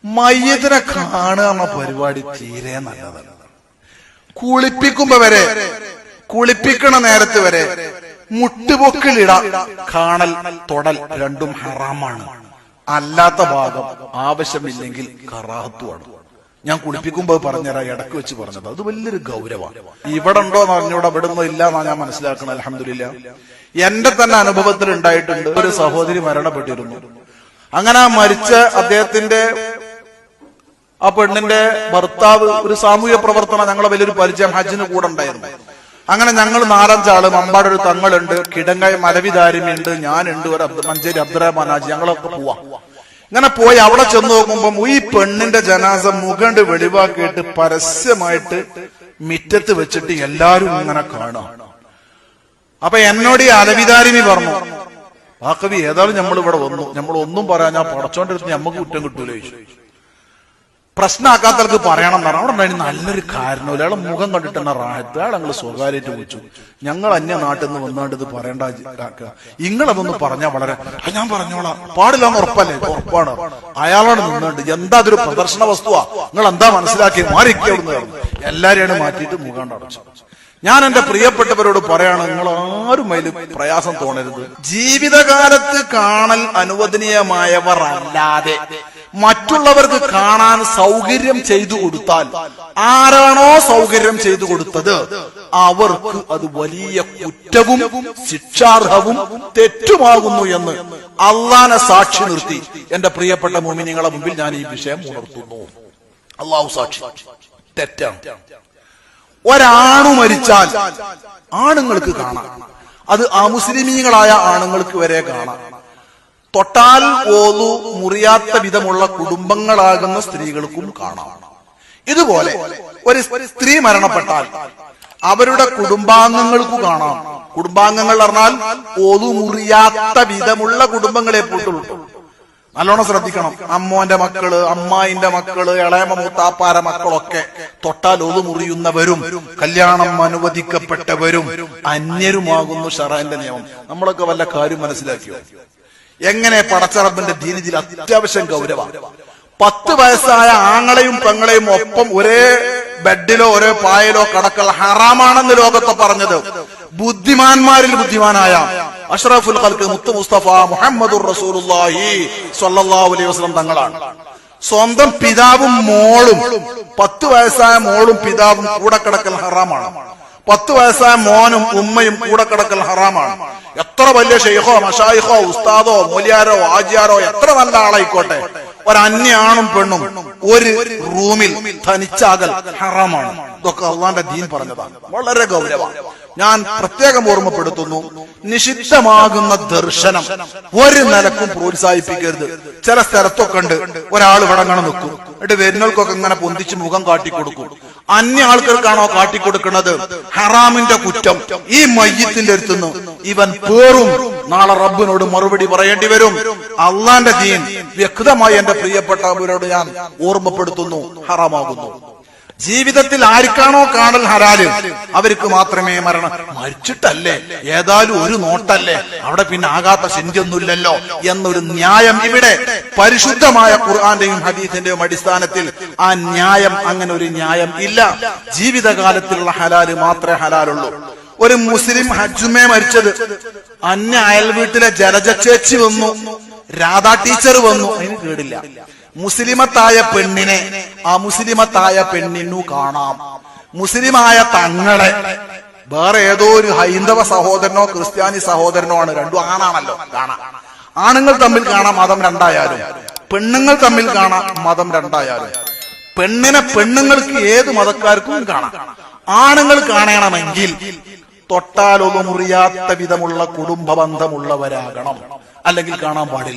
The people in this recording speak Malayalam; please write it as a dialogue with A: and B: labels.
A: മയ്യത്തിനെ കാണുക എന്ന പരിപാടി തീരെ നല്ലതല്ല. കുളിപ്പിക്കുമ്പോ വരെ, കുളിപ്പിക്കണ നേരത്ത് വരെ മുട്ടുപൊക്കിലിട കാണൽ തൊടൽ രണ്ടും ഹറാമാണ്. അല്ലാത്ത ഭാഗം ആവശ്യമില്ലെങ്കിൽ കറാഹത്തുമാണ്. ഞാൻ കുളിപ്പിക്കുമ്പോ പറഞ്ഞുതരാം, ഇടക്ക് വെച്ച് പറഞ്ഞത്. അത് വലിയൊരു ഗൗരവമാണ്. ഇവിടെ ഉണ്ടോ എന്ന് പറഞ്ഞൂടെ, ഇവിടെ ഒന്നും ഇല്ല എന്നാ ഞാൻ മനസ്സിലാക്കണം. അൽഹംദുലില്ലാ, എന്റെ തന്നെ അനുഭവത്തിൽ ഉണ്ടായിട്ടുണ്ട്. ഒരു സഹോദരി മരണപ്പെട്ടിരുന്നു. അങ്ങനെ മരിച്ച അദ്ദേഹത്തിന്റെ ആ പെണ്ണിന്റെ ഭർത്താവ് ഒരു സാമൂഹ്യ പ്രവർത്തനം, ഞങ്ങളെ വലിയൊരു പരിചയം, ഹജ്ജിന് കൂടെ ഉണ്ടായിരുന്നു. അങ്ങനെ ഞങ്ങൾ 4-5 ആള്, മമ്പാട് ഒരു തങ്ങളുണ്ട്, കിടങ്ങായ മലവിദാരിമിയുണ്ട്, ഞാനുണ്ട്, ഒരു മഞ്ചേരി അബ്ദുറഹ്മാൻ ഹാജി, ഞങ്ങളൊക്കെ പോവാ. ഇങ്ങനെ പോയി അവിടെ ചെന്ന് നോക്കുമ്പോ ഈ പെണ്ണിന്റെ ജനാസ മുഖണ്ട് വെളിവാക്കിയിട്ട് പരസ്യമായിട്ട് മിറ്റത്ത് വെച്ചിട്ട് എല്ലാരും ഇങ്ങനെ കാണാം. അപ്പൊ എന്നോട് ഈ അലവിദാരിമി പറഞ്ഞു, വാക്കവി ഏതായാലും നമ്മളിവിടെ വന്നു, നമ്മൾ ഒന്നും പറയാൻ ഞാൻ പടച്ചോണ്ടിരുന്ന് ഞമ്മക്ക് കുറ്റം കിട്ടൂല ചോദിച്ചു. പ്രശ്നമാക്കാത്തവർക്ക് പറയണം എന്ന് പറഞ്ഞു. അവിടെ ഉണ്ടായിരുന്നു നല്ലൊരു കാരണമില്ല. അയാളെ മുഖം കണ്ടിട്ട് എന്നാ റാഹത്ത്, അയാൾ ഞങ്ങൾ സ്വകാര്യമായിട്ട് വിളിച്ചു. ഞങ്ങൾ അന്യ നാട്ടിൽ നിന്ന് വന്നാണ്ട് ഇത് പറയേണ്ട, നിങ്ങളതൊന്ന് പറഞ്ഞാൽ വളരെ, ഞാൻ പറഞ്ഞോളാം, പാടില്ലാന്ന് ഉറപ്പല്ലേ? ഉറപ്പാണ്. അയാളോട് നിന്നുണ്ട്, എന്താ അതൊരു പ്രദർശന വസ്തുവാ, നിങ്ങൾ എന്താ മനസ്സിലാക്കി മാറിക്കോന്ന് പറഞ്ഞു. എല്ലാരെയാണ് മാറ്റിയിട്ട് മുഖം അടച്ചു. ഞാൻ എന്റെ പ്രിയപ്പെട്ടവരോട് പറയാണ്, നിങ്ങൾ ആരും അതിൽ പ്രയാസം തോന്നരുത്. ജീവിതകാലത്ത് കാണൽ അനുവദനീയമായവർ അല്ലാതെ മറ്റുള്ളവർക്ക് കാണാൻ സൗകര്യം ചെയ്തു കൊടുത്താൽ, ആരാണോ സൗകര്യം ചെയ്തു കൊടുത്തത് അവർക്ക് അത് വലിയ കുറ്റവും ശിക്ഷാർഹവും തെറ്റുമാകുന്നു എന്ന് അള്ളാനെ സാക്ഷി നിർത്തി എന്റെ പ്രിയപ്പെട്ട മുഅ്മിനീങ്ങളെ മുമ്പിൽ ഞാൻ ഈ വിഷയം ഉണർത്തുന്നു. അള്ളാഹു സാക്ഷി, തെറ്റാണ്. ഒരാണു മരിച്ചാൽ ആണുങ്ങൾക്ക് കാണാം, അത് അമുസ്ലിമീങ്ങളായ ആണുങ്ങൾക്ക് വരെ കാണാം. തൊട്ടാൽ ഓതു മുറിയാത്ത വിധമുള്ള കുടുംബങ്ങളാകുന്ന സ്ത്രീകൾക്കും കാണാം. ഇതുപോലെ ഒരു സ്ത്രീ മരണപ്പെട്ടാൽ അവരുടെ കുടുംബാംഗങ്ങൾക്ക് കാണാം. കുടുംബാംഗങ്ങൾ പറഞ്ഞാൽ ഓതു മുറിയാത്ത വിധമുള്ള കുടുംബങ്ങളെ പൂട്ടുള്ളൂ. നല്ലോണം ശ്രദ്ധിക്കണം. അമ്മോന്റെ മക്കള്, അമ്മായിന്റെ മക്കള്, ഇളയമ മൂത്താപ്പാര മക്കളൊക്കെ തൊട്ടാൽ ഒതു മുറിയുന്നവരും കല്യാണം അനുവദിക്കപ്പെട്ടവരും അന്യരുമാകുന്നു ശറഅന്റെ നിയമം. നമ്മളൊക്കെ വല്ല കാര്യം മനസ്സിലാക്കിയോ? എങ്ങനെ പടച്ചറബിന്റെ ദീനിൽ അത്യാവശ്യം ഗൗരവ. 10 വയസ്സായ ആങ്ങളെയും പെങ്ങളെയും ഒപ്പം ഒരേ ബെഡിലോ ഒരേ പായലോ കടക്കൽ ഹറാമാണെന്ന് ലോകത്തെ പറഞ്ഞത് ബുദ്ധിമാന്മാരിൽ ബുദ്ധിമാനായ അഷ്റഫുൽ ഖൽഖ് മുത്ത് മുസ്തഫ മുഹമ്മദുർ റസൂലുള്ളാഹി സ്വല്ലല്ലാഹു അലൈഹി വസല്ലം തങ്ങളാണ്. സ്വന്തം പിതാവും മോളും, 10 വയസ്സായ മോളും പിതാവും കൂടെ കിടക്കൽ ഹറാമാണ്. 10 വയസ്സായ മോനും ഉമ്മയും കൂടെ കിടക്കൽ ഹറാമാണ്. എത്ര വലിയ ഷെയ്ഖോ മഷായിഖോ ഉസ്താദോ മൂല്യാരോ ആജിയാരോ എത്ര നല്ല ആളായിക്കോട്ടെ, ഒരന്യ ആണും പെണ്ണും ഒരു റൂമിൽ തനിച്ചാകൽ ഹറാമാണ്. ഇതൊക്കെ അള്ളാന്റെ ദീൻ പറഞ്ഞതാണ്. വളരെ ഗൗരവം. ഞാൻ പ്രത്യേകം ഓർമ്മപ്പെടുത്തുന്നു, നിഷിദ്ധമാകുന്ന ദർശനം ഒരു നിലക്കും പ്രോത്സാഹിപ്പിക്കരുത്. ചില സ്ഥലത്തൊക്കെ ഉണ്ട്, ഒരാൾ ഇവിടെ അങ്ങനെ നിൽക്കും, എന്നിട്ട് വരുന്നവർക്കൊക്കെ ഇങ്ങനെ പൊന്തിച്ച് മുഖം കാട്ടിക്കൊടുക്കും. അന്യ ആൾക്കാർക്കാണോ കാട്ടിക്കൊടുക്കുന്നത്? ഹറാമിന്റെ കുറ്റം ഈ മയ്യത്തിന്റെ അടുത്തുനിന്ന് ഇവൻ പേറും, നാളെ റബ്ബിനോട് മറുപടി പറയേണ്ടി വരും. അള്ളാന്റെ ദീൻ വ്യക്തമായി എന്റെ പ്രിയപ്പെട്ടവരോട് ഞാൻ ഓർമ്മപ്പെടുത്തുന്നു, ഹറാമാകുന്നു. ജീവിതത്തിൽ ആർക്കാണോ കാണൽ ഹലാല് അവർക്ക് മാത്രമേ മരിച്ചിട്ടല്ലേ, ഏതായാലും ഒരു നോട്ടല്ലേ, അവിടെ പിന്നെ ആകാത്ത ചിന്തയൊന്നുമില്ലല്ലോ എന്നൊരു ന്യായം ഇവിടെ പരിശുദ്ധമായ ഖുർആന്റെയും ഹദീസിന്റെയും അടിസ്ഥാനത്തിൽ ആ ന്യായം, അങ്ങനെ ഒരു ന്യായം ഇല്ല. ജീവിതകാലത്തിലുള്ള ഹലാല് മാത്രമേ ഹലാലുള്ളൂ. ഒരു മുസ്ലിം ഹജ്ജുമേ മരിച്ചത്, അന്യ അയൽ വീട്ടിലെ ജലജ ചേച്ചി വന്നു, രാധാ ടീച്ചർ വന്നു, അതിന് കേടില്ല. മുസ്ലിമത്തായ പെണ്ണിനെ അമുസ്ലിമത്തായ പെണ്ണിനു കാണാം. മുസ്ലിമായ തങ്ങളെ വേറെ ഏതോ ഒരു ഹൈന്ദവ സഹോദരനോ ക്രിസ്ത്യാനി സഹോദരനോ ആണ്, രണ്ടും ആണാണല്ലോ, കാണാം. ആണുങ്ങൾ തമ്മിൽ കാണാം, മതം രണ്ടായാലും. പെണ്ണുങ്ങൾ തമ്മിൽ കാണാം, മതം രണ്ടായാലും. പെണ്ണിനെ പെണ്ണുങ്ങൾക്ക് ഏത് മതക്കാർക്കും കാണാം. ആണുങ്ങൾ കാണണമെങ്കിൽ തൊട്ടാലൊന്നും മുറിയാത്ത വിധമുള്ള കുടുംബ ബന്ധമുള്ളവരാകണം, അല്ലെങ്കിൽ കാണാൻ പാടില്ല.